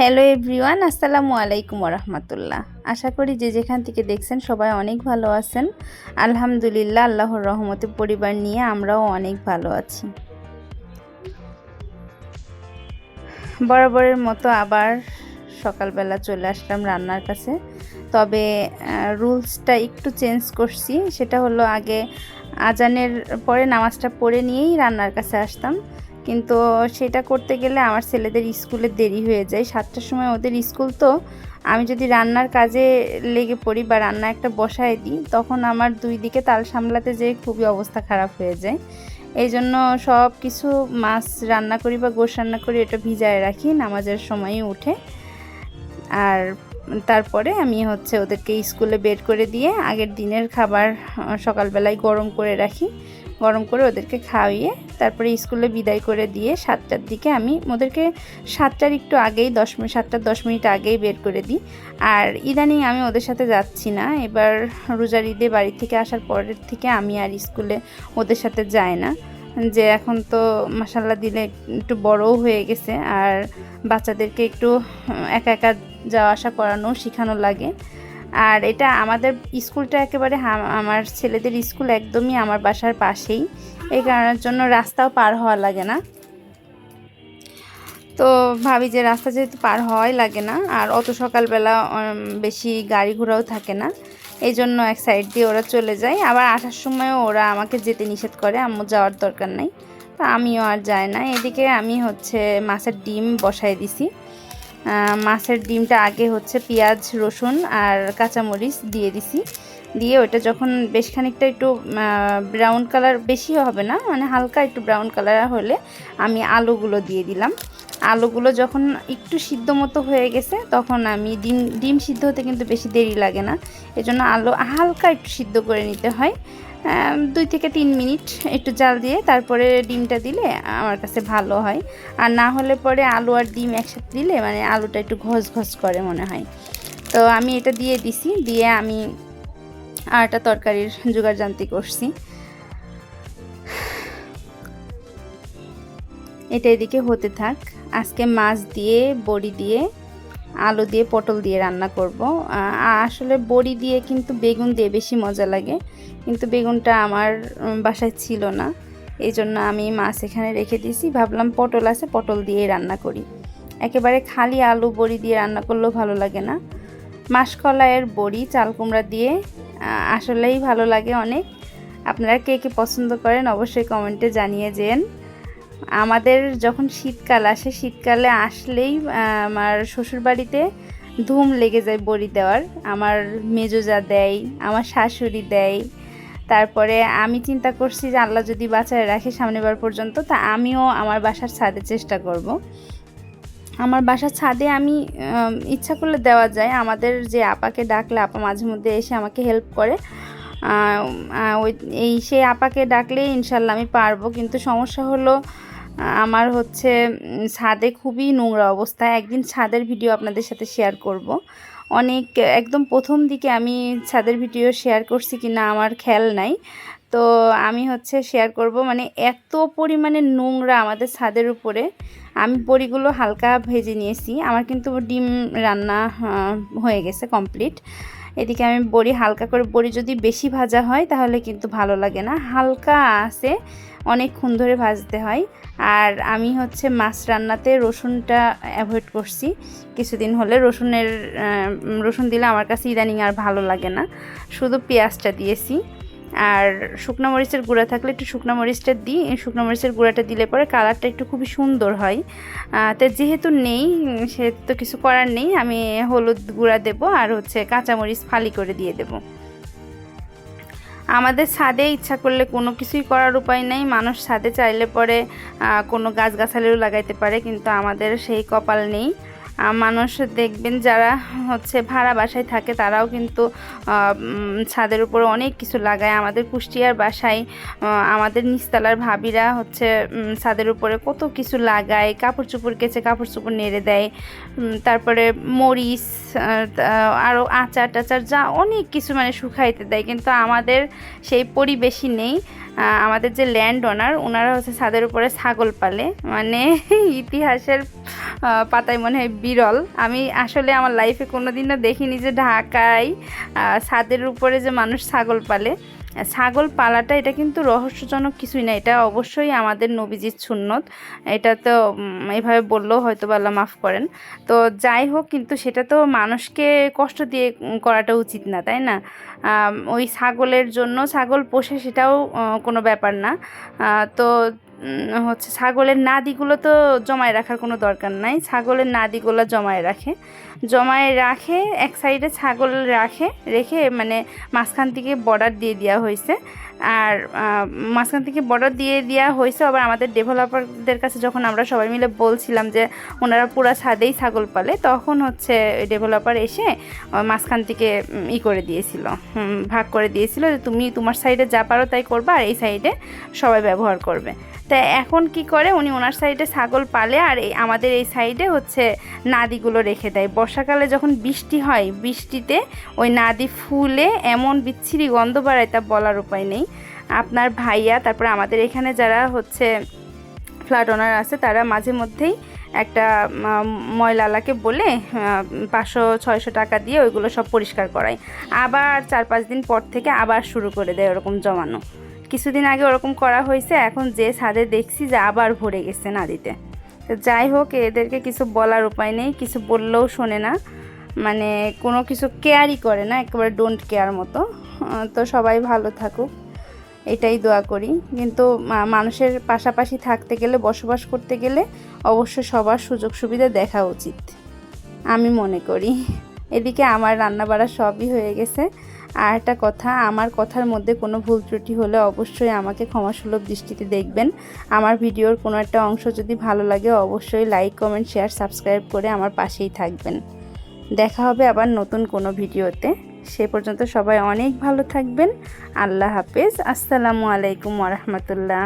Hello everyone, আসসালামু আলাইকুম রহমতুল্লাহ। আশা করি যে যেখান থেকে দেখছেন সবাই অনেক ভালো আছেন। আলহামদুলিল্লাহ, আল্লাহর রহমতে পরিবার নিয়ে আমরাও অনেক ভালো আছি। বরাবরের মতো আবার সকালবেলা চলে আসলাম রান্নার কাছে। তবে রুলসটা একটু চেঞ্জ করছি। সেটা হলো আগে আজানের পরে নামাজটা পড়ে নিয়েই রান্নার কাছে আসতাম, কিন্তু সেটা করতে গেলে আমার ছেলেদের স্কুলে দেরি হয়ে যায়। 7টার সময় ওদের স্কুল, তো আমি যদি রান্নার কাজে লেগে পড়ি বা রান্না একটা বসায় দিই, তখন আমার দুই দিকে তাল সামলাতে যেয়ে খুবই অবস্থা খারাপ হয়ে যায়। এই জন্য সব কিছু মাছ রান্না করি বা গোশ রান্না করি, এটা ভিজায় রাখি নামাজের সময়ই উঠে। আর তারপরে আমি ওদেরকে স্কুলে বের করে দিয়ে আগের দিনের খাবার সকালবেলায় গরম করে রাখি। গরম করে ওদেরকে খাওয়িয়ে তারপরে স্কুলে বিদায় করে দিয়ে 7টার দিকে আমি ওদেরকে 7টার একটু আগেই 7টার 10 মিনিট আগেই বের করে দিই। আর ইদানিং আমি ওদের সাথে যাচ্ছি না। এবার রোজার ঈদে বাড়ি থেকে আসার পরের থেকে আমি আর স্কুলে ওদের সাথে যাই না। যে এখন তো মাশাল্লাহ দিলে একটু বড়ও হয়ে গেছে, আর বাচ্চাদেরকে একটু একা একা যাওয়া আসা করানো শেখানো লাগে। আর এটা আমাদের স্কুলটা একেবারে আমার ছেলেদের স্কুল একদমই আমার বাসার পাশেই, এই কারণের জন্য রাস্তাও পার হওয়া লাগে না। তো ভাবি যে রাস্তা যেহেতু পার হওয়াই লাগে না, আর অত সকালবেলা বেশি গাড়ি ঘোড়াও থাকে না, এই জন্য এক সাইড দিয়ে ওরা চলে যায়। আবার আসার সময়ও ওরা আমাকে যেতে নিষেধ করে, আম্মু যাওয়ার দরকার নাই, তো আমিও আর যাই না। এদিকে আমি মাছের ডিম বসাই দিছি। মাছের ডিমটা আগে পেঁয়াজ রসুন আর কাঁচামরিচ দিয়ে দিছি। দিয়ে ওটা যখন বেশ খানিকটা একটু ব্রাউন কালার, বেশিও হবে না, মানে হালকা একটু ব্রাউন কালার হলে আমি আলুগুলো দিয়ে দিলাম। আলুগুলো যখন একটু সিদ্ধ মতো হয়ে গেছে, তখন আমি ডিম সিদ্ধ হতে কিন্তু বেশি দেরি লাগে না, এজন্য আলু হালকা একটু সিদ্ধ করে নিতে হয়। 2 থেকে 3 মিনিট একটু জাল দিয়ে তারপরে ডিমটা দিলে আমার কাছে ভালো হয়। আর না হলে পরে আলু আর ডিম একসাথে দিলে মানে আলুটা একটু ঘস ঘস করে মনে হয়। তো আমি এটা দিয়ে দিছি, দিয়ে আমি আর একটা তরকারির জোগাড় জানতি করছি। এটা এদিকে হতে থাক। আজকে মাছ দিয়ে, বড়ি দিয়ে, আলু দিয়ে, পটল দিয়ে রান্না করব। আসলে বড়ি দিয়ে কিন্তু বেগুন দিয়ে বেশি মজা লাগে, কিন্তু বেগুনটা আমার বাসায় ছিল না, এই জন্য আমি মাছ এখানে রেখে দিয়েছি। ভাবলাম পটল আছে, পটল দিয়ে রান্না করি। একেবারে খালি আলু বড়ি দিয়ে রান্না করলেও ভালো লাগে না। মাসকলাইয়ের বড়ি চাল কুমড়া দিয়ে আসলেই ভালো লাগে অনেক। আপনারা কে কে পছন্দ করেন অবশ্যই কমেন্টে জানিয়ে যেন। আমাদের যখন শীতকাল আসে, শীতকালে আসলেই আমার শ্বশুরবাড়িতে ধুম লেগে যায় বড়ি দেওয়ার। আমার মেজোজা দেয়, আমার শাশুড়ি দেয়। তারপরে আমি চিন্তা করছি যে আল্লাহ যদি বাঁচায় রাখে সামনেবার পর্যন্ত, তা আমিও আমার বাসার ছাদে চেষ্টা করব। আমার বাসার ছাদে আমি ইচ্ছা করলে দেওয়া যায়। আমাদের যে আপাকে ডাকলে আপা মাঝে মধ্যে এসে আমাকে হেল্প করে, সেই আপাকে ডাকলে ইনশাল্লাহ আমি পারবো। কিন্তু সমস্যা হলো আমার ছাদে খুবই নোংরা অবস্থা। একদিন ছাদের ভিডিও আপনাদের সাথে শেয়ার করব। একদম প্রথম দিকে আমি ছাদের ভিডিও শেয়ার করছি কিনা আমার খেয়াল নাই, তো আমি শেয়ার করব। মানে এত পরিমাণে নোংরা আমাদের ছাদের উপরে। আমি বড়িগুলো হালকা ভেজে নিয়েছি, আমার কিন্তু ডিম রান্না হয়ে গেছে কমপ্লিট। এদিকে আমি বড়ি হালকা করে, বড়ি যদি বেশি ভাজা হয় তাহলে কিন্তু ভালো লাগে না, হালকা আছে অনেকক্ষণ ধরে ভাজতে হয়। আর আমি মাছ রান্নাতে রসুনটা অ্যাভয়েড করছি কিছুদিন হলে। রসুন দিলে আমার কাছে ইদানিং আর ভালো লাগে না, শুধু পেঁয়াজটা দিয়েছি। আর শুকনো মরিচের গুঁড়া থাকলে একটু শুকনো মরিচটা দিই, শুকনো মরিচের গুঁড়াটা দিলে পরে কালারটা একটু খুবই সুন্দর হয়। তো যেহেতু নেই, সেহেতু কিছু করার নেই, আমি হলুদ গুঁড়া দেব আর কাঁচামরিচ ফালি করে দিয়ে দেব। আমাদের ছাদে ইচ্ছা করলে কোনো কিছুই করার উপায় নেই। মানুষ ছাদে চাইলে পরে কোনো গাছগাছালিও লাগাইতে পারে, কিন্তু আমাদের সেই কপাল নেই। মানুষ দেখবেন যারা ভাড়া বাসায় থাকে, তারাও কিন্তু ছাদের উপরে অনেক কিছু লাগায়। আমাদের কুষ্টিয়ার বাসায় আমাদের নিচতলার ভাবিরা ছাদের উপরে কত কিছু লাগায়, কাপড় চোপড় কেচে কাপড় চোপড় নেড়ে দেয়। তারপরে মরিচ, আরও আচার টাচার, যা অনেক কিছু মানে শুকাইতে দেয়। কিন্তু আমাদের সেই পরিবেশই নেই। আমাদের যে ল্যান্ড ওনার, ওনারা ছাদের উপরে ছাগল পালে, মানে ইতিহাসের পাতায় মনে হয় বিরল। আমি আসলে আমার লাইফে কোনোদিনও দেখিনি যে ঢাকায় ছাদের উপরে যে মানুষ ছাগল পালে। ছাগল পালাটা এটা কিন্তু রহস্যজনক কিছুই না, এটা অবশ্যই আমাদের নবীজির সুন্নত। এটা তো এভাবে বললেও হয়তো আল্লাহ মাফ করেন। তো যাই হোক, কিন্তু সেটা তো মানুষকে কষ্ট দিয়ে করাটা উচিত না, তাই না? ওই ছাগলের জন্য ছাগল পোষে, সেটাও কোনো ব্যাপার না। তো হচ্ছে ছাগলের নাদিগুলো তো জমায় রাখার কোনো দরকার নাই। ছাগলের নাদিগুলো জমায় রাখে এক সাইডে ছাগল রেখে মানে মাঝখান থেকে বর্ডার দিয়ে দেওয়া হয়েছে। আর মাঝখান থেকে বর্ডার দিয়ে দেওয়া হয়েছে আবার আমাদের ডেভেলপারদের কাছে যখন আমরা সবাই মিলে বলছিলাম যে ওনারা পুরো ছাদেই ছাগল পালে, তখন হচ্ছে ডেভেলপার এসে মাঝখান থেকে করে দিয়েছিল, ভাগ করে দিয়েছিল যে তুমি তোমার সাইডে যা পারো তাই করবা, আর এই সাইডে সবাই ব্যবহার করবে। তাই এখন কি করে, উনি ওনার সাইডে ছাগল পালে আর আমাদের এই সাইডে হচ্ছে নাদিগুলো রেখে দেয়। বর্ষাকালে যখন বৃষ্টি হয়, বৃষ্টিতে ওই নাদি ফুলে এমন বিচ্ছিরি গন্ধ বাড়ায় তা বলার উপায় নেই। আপনার ভাইয়া, তারপরে আমাদের এখানে যারা হচ্ছে ফ্ল্যাট ওনার আছে, তারা মাঝে মধ্যেই একটা ময়লালাকে বলে 500-600 টাকা দিয়ে ওইগুলো সব পরিষ্কার করায়। আবার 4-5 দিন পর থেকে আবার শুরু করে দেয় ওরকম জমানো। কিছুদিন আগে ওরকম করা হয়েছে, এখন যে ছাদে দেখছি যে আবার ভরে গেছে নাদিতে। তো যাই হোক, এদেরকে কিছু বলার উপায় নেই, কিছু বললেও শোনে না, মানে কোনো কিছু কেয়ারই করে না, একেবারে ডোন্ট কেয়ার মতো। তো সবাই ভালো থাকুক এটাই দোয়া করি। কিন্তু মানুষের পাশাপাশি থাকতে গেলে, বসবাস করতে গেলে অবশ্যই সবার সুযোগ সুবিধা দেখা উচিত আমি মনে করি। এদিকে আমার রান্না বাড়া সবই হয়ে গেছে। আর একটা কথা, আমার কথার মধ্যে কোনো ভুল ত্রুটি হলে অবশ্যই আমাকে ক্ষমাসুলভ দৃষ্টিতে দেখবেন। আমার ভিডিওর কোনো একটা অংশ যদি ভালো লাগে অবশ্যই লাইক, কমেন্ট, শেয়ার, সাবস্ক্রাইব করে আমার পাশেই থাকবেন। দেখা হবে আবার নতুন কোনো ভিডিওতে। সে পর্যন্ত সবাই অনেক ভালো থাকবেন। আল্লাহ হাফেজ। আসসালামু আলাইকুম ওয়া রাহমাতুল্লাহ।